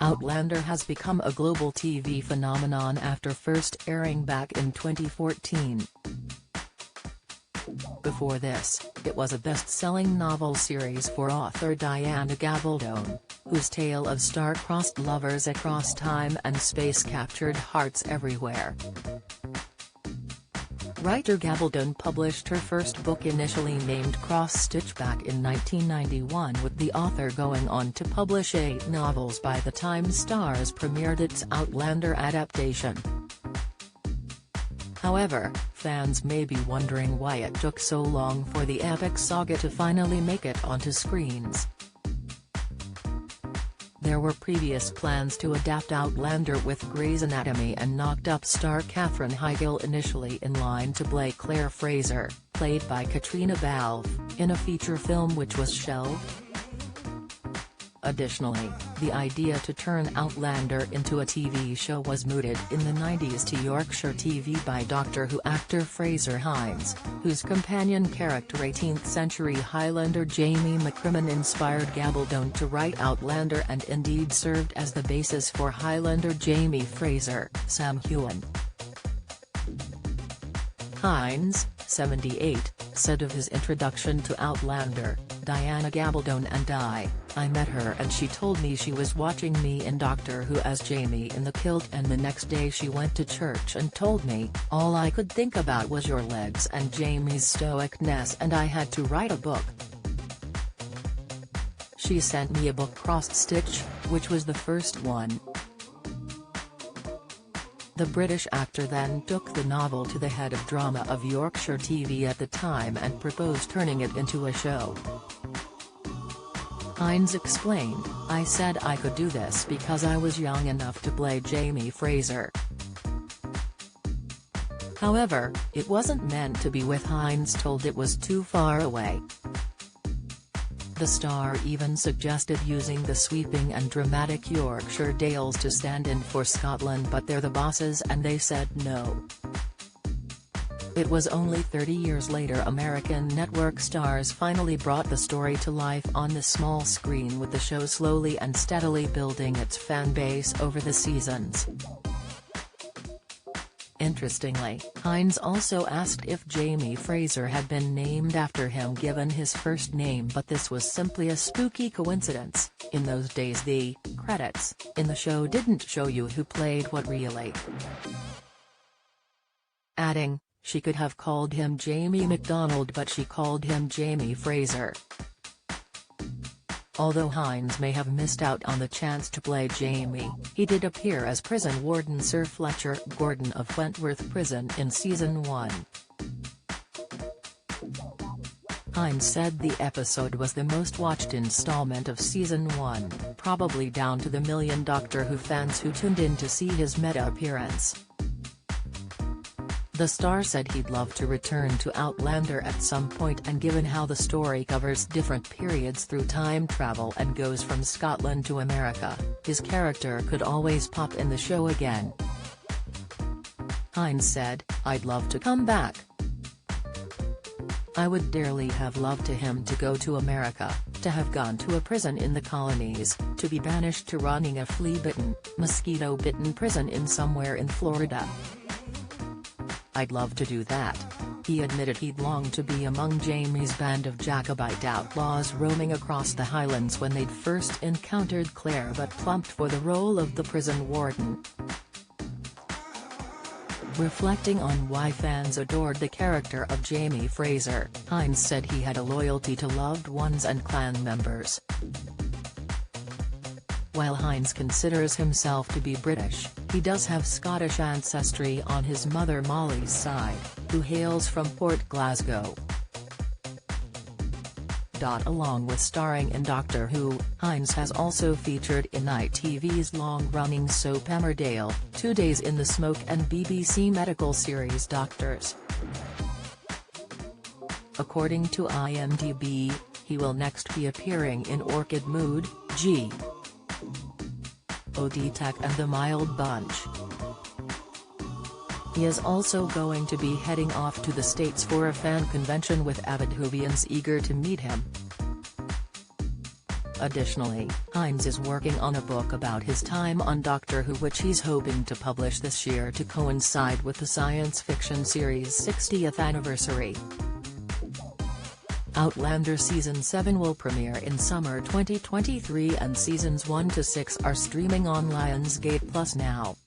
Outlander has become a global TV phenomenon after first airing back in 2014. Before this, it was a best-selling novel series for author Diana Gabaldon, whose tale of star-crossed lovers across time and space captured hearts everywhere. Writer Gabaldon published her first book initially named Cross Stitch back in 1991, with the author going on to publish 8 novels by the time Starz premiered its Outlander adaptation. However, fans may be wondering why it took so long for the epic saga to finally make it onto screens. There were previous plans to adapt Outlander, with Grey's Anatomy and Knocked Up star Katherine Heigl initially in line to play Claire Fraser, played by Katrina Balfe, in a feature film which was shelved. Additionally, the idea to turn Outlander into a TV show was mooted in the 90s to Yorkshire TV by Doctor Who actor Fraser Hines, whose companion character 18th-century Highlander Jamie McCrimmon inspired Gabaldon to write Outlander and indeed served as the basis for Highlander Jamie Fraser, Sam Heughan. Hines, 78, said of his introduction to Outlander, "Diana Gabaldon and I met her and she told me she was watching me in Doctor Who as Jamie in the kilt, and the next day she went to church and told me, all I could think about was your legs and Jamie's stoicness, and I had to write a book. She sent me a book, Cross Stitch, which was the first one." The British actor then took the novel to the head of drama of Yorkshire TV at the time and proposed turning it into a show. Hines explained, "I said I could do this because I was young enough to play Jamie Fraser." However, it wasn't meant to be, with Hines told it was too far away. The star even suggested using the sweeping and dramatic Yorkshire Dales to stand in for Scotland, but they're the bosses and they said no. It was only 30 years later American network Starz finally brought the story to life on the small screen, with the show slowly and steadily building its fan base over the seasons. Interestingly, Hines also asked if Jamie Fraser had been named after him given his first name, but this was simply a spooky coincidence. In those days the credits in the show didn't show you who played what really. Adding, "She could have called him Jamie MacDonald but she called him Jamie Fraser." Although Hines may have missed out on the chance to play Jamie, he did appear as prison warden Sir Fletcher Gordon of Wentworth Prison in Season 1. Hines said the episode was the most watched installment of Season 1, probably down to the million Doctor Who fans who tuned in to see his meta-appearance. The star said he'd love to return to Outlander at some point, and given how the story covers different periods through time travel and goes from Scotland to America, his character could always pop in the show again. Hines said, "I'd love to come back. I would dearly have loved him to go to America, to have gone to a prison in the colonies, to be banished to running a flea-bitten, mosquito-bitten prison in somewhere in Florida. I'd love to do that." He admitted he'd longed to be among Jamie's band of Jacobite outlaws roaming across the Highlands when they'd first encountered Claire, but plumped for the role of the prison warden. Reflecting on why fans adored the character of Jamie Fraser, Hines said he had a loyalty to loved ones and clan members. While Hines considers himself to be British, he does have Scottish ancestry on his mother Molly's side, who hails from Port Glasgow. Along with starring in Doctor Who, Hines has also featured in ITV's long-running soap Emmerdale, 2 Days in the Smoke, and BBC medical series Doctors. According to IMDb, he will next be appearing in Orchid Mood, G. Tech and The Mild Bunch. He is also going to be heading off to the States for a fan convention with avid Whovians eager to meet him. Additionally, Hines is working on a book about his time on Doctor Who, which he's hoping to publish this year to coincide with the science fiction series' 60th anniversary. Outlander Season 7 will premiere in summer 2023 and Seasons 1 to 6 are streaming on Lionsgate Plus now.